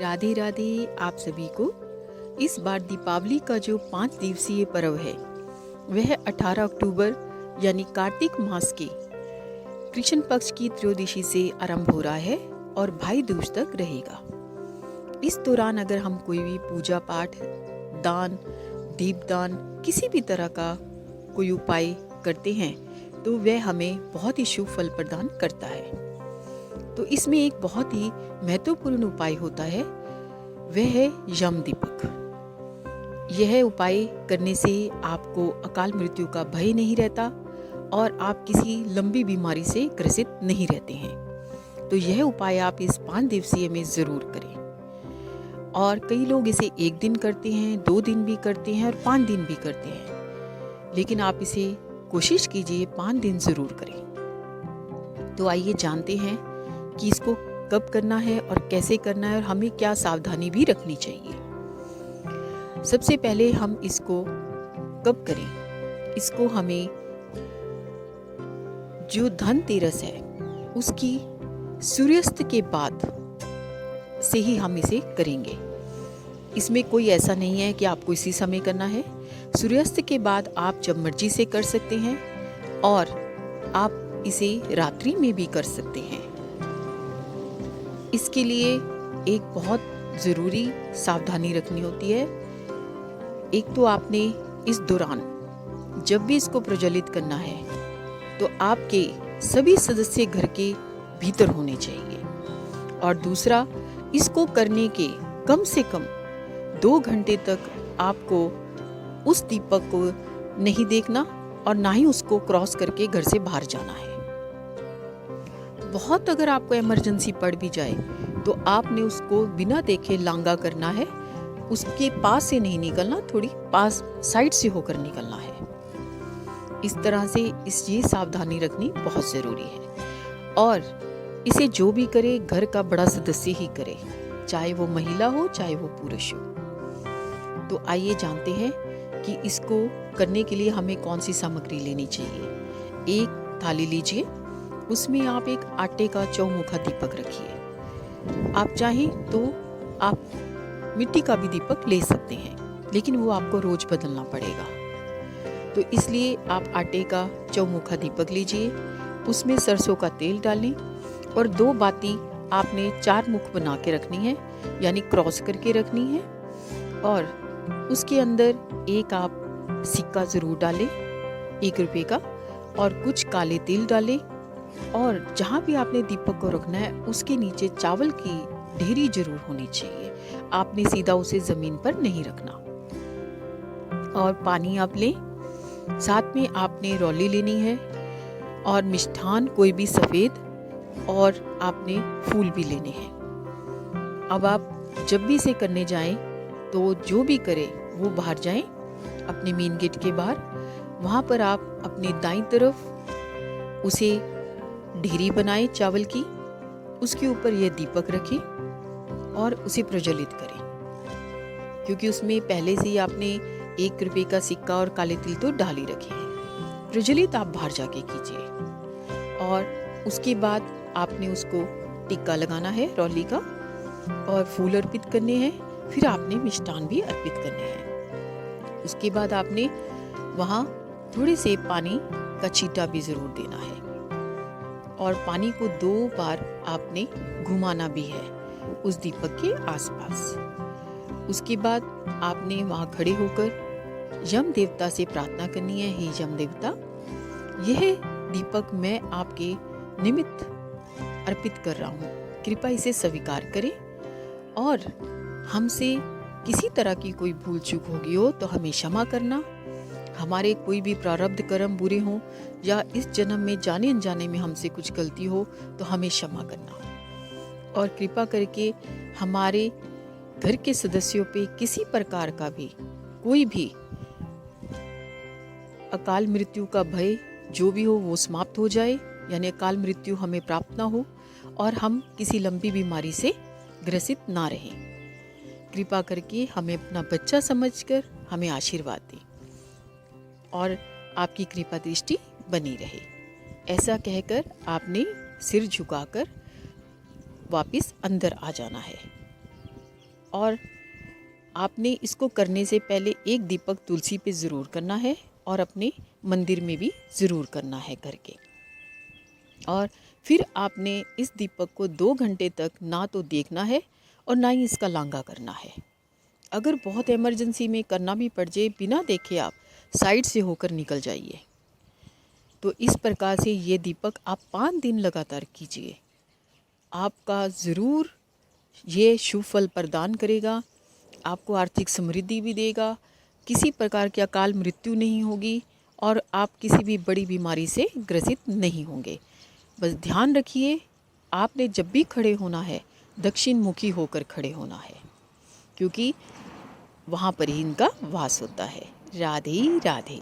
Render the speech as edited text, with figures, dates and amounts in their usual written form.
राधे राधे आप सभी को। इस बार दीपावली का जो 5 दिवसीय पर्व है वह 18 अक्टूबर यानी कार्तिक मास के कृष्ण पक्ष की त्रयोदशी से आरंभ हो रहा है और भाई दूज तक रहेगा। इस दौरान अगर हम कोई भी पूजा पाठ, दान, दीपदान, किसी भी तरह का कोई उपाय करते हैं तो वह हमें बहुत ही शुभ फल प्रदान करता है। तो इसमें एक बहुत ही महत्वपूर्ण उपाय होता है, वह है यम दीपक। यह उपाय करने से आपको अकाल मृत्यु का भय नहीं रहता और आप किसी लंबी बीमारी से ग्रसित नहीं रहते हैं। तो यह उपाय आप इस 5 दिवसीय में ज़रूर करें। और कई लोग इसे 1 दिन करते हैं, 2 दिन भी करते हैं और 5 दिन भी करते हैं, लेकिन आप इसे कोशिश कीजिए 5 दिन ज़रूर करें। तो आइए जानते हैं कि इसको कब करना है और कैसे करना है और हमें क्या सावधानी भी रखनी चाहिए। सबसे पहले हम इसको कब करें, इसको हमें जो धनतेरस है उसकी सूर्यास्त के बाद से ही हम इसे करेंगे। इसमें कोई ऐसा नहीं है कि आपको इसी समय करना है। सूर्यास्त के बाद आप जब मर्जी से कर सकते हैं और आप इसे रात्रि में भी कर सकते हैं। इसके लिए एक बहुत ज़रूरी सावधानी रखनी होती है। एक तो आपने इस दौरान जब भी इसको प्रज्वलित करना है तो आपके सभी सदस्य घर के भीतर होने चाहिए। और दूसरा, इसको करने के कम से कम 2 घंटे तक आपको उस दीपक को नहीं देखना और ना ही उसको क्रॉस करके घर से बाहर जाना है। बहुत अगर आपको इमरजेंसी पड़ भी जाए तो आपने उसको बिना देखे लांगा करना है, उसके पास से नहीं निकलना, थोड़ी पास साइड से होकर निकलना है। इस तरह से ये सावधानी रखनी बहुत ज़रूरी है। और इसे जो भी करे घर का बड़ा सदस्य ही करे, चाहे वो महिला हो चाहे वो पुरुष हो। तो आइए जानते हैं कि इसको करने के लिए हमें कौन सी सामग्री लेनी चाहिए। एक थाली लीजिए, उसमें आप एक आटे का चौमुखा दीपक रखिए। आप चाहें तो आप मिट्टी का भी दीपक ले सकते हैं, लेकिन वो आपको रोज बदलना पड़ेगा। तो इसलिए आप आटे का चौमुखा दीपक लीजिए, उसमें सरसों का तेल डालें और 2 बाती आपने 4 मुख बना के रखनी है, यानी क्रॉस करके रखनी है। और उसके अंदर एक आप सिक्का ज़रूर डालें 1 रुपये का, और कुछ काले तिल डालें। और जहाँ भी आपने दीपक को रखना है उसके नीचे चावल की ढेरी जरूर होनी चाहिए। आपने सीधा उसे जमीन पर नहीं रखना। और पानी आप लें, साथ में आपने रौली लेनी है और मिष्ठान कोई भी सफ़ेद, और आपने फूल भी लेने हैं। अब आप जब भी इसे करने जाएं तो जो भी करे वो बाहर जाएं, अपने मेन गेट के बाहर। वहाँ पर आप अपनी दाईं तरफ उसे ढेरी बनाएं चावल की, उसके ऊपर यह दीपक रखें और उसे प्रज्वलित करें, क्योंकि उसमें पहले से ही आपने 1 रुपये का सिक्का और काले तिल तो डाल ही रखे हैं। प्रज्वलित आप बाहर जाके कीजिए। और उसके बाद आपने उसको टिक्का लगाना है रौली का, और फूल अर्पित करने हैं। फिर आपने मिष्ठान भी अर्पित करने हैं। उसके बाद आपने वहाँ थोड़े से पानी का छींटा भी ज़रूर देना है। और पानी को 2 बार आपने घुमाना भी है उस दीपक के आसपास। उसके बाद आपने वहाँ खड़े होकर यम देवता से प्रार्थना करनी है, हे यम देवता, यह दीपक मैं आपके निमित्त अर्पित कर रहा हूँ, कृपया इसे स्वीकार करें। और हमसे किसी तरह की कोई भूल चूक होगी हो तो हमें क्षमा करना। हमारे कोई भी प्रारब्ध कर्म बुरे हों या इस जन्म में जाने अनजाने में हमसे कुछ गलती हो तो हमें क्षमा करना। और कृपा करके हमारे घर के सदस्यों पे किसी प्रकार का भी कोई भी अकाल मृत्यु का भय जो भी हो वो समाप्त हो जाए, यानी अकाल मृत्यु हमें प्राप्त ना हो और हम किसी लंबी बीमारी से ग्रसित ना रहें। कृपा करके हमें अपना बच्चा समझकर हमें आशीर्वाद दें और आपकी कृपा दृष्टि बनी रहे। ऐसा कहकर आपने सिर झुकाकर वापस अंदर आ जाना है। और आपने इसको करने से पहले एक दीपक तुलसी पे ज़रूर करना है और अपने मंदिर में भी ज़रूर करना है घर के। और फिर आपने इस दीपक को 2 घंटे तक ना तो देखना है और ना ही इसका लांगा करना है। अगर बहुत इमरजेंसी में करना भी पड़ जाए, बिना देखे आप साइड से होकर निकल जाइए। तो इस प्रकार से ये दीपक आप 5 दिन लगातार कीजिए। आपका ज़रूर ये शुभ फल प्रदान करेगा, आपको आर्थिक समृद्धि भी देगा, किसी प्रकार की अकाल मृत्यु नहीं होगी और आप किसी भी बड़ी बीमारी से ग्रसित नहीं होंगे। बस ध्यान रखिए, आपने जब भी खड़े होना है दक्षिण मुखी होकर खड़े होना है, क्योंकि वहाँ पर ही इनका वास होता है। राधे राधे।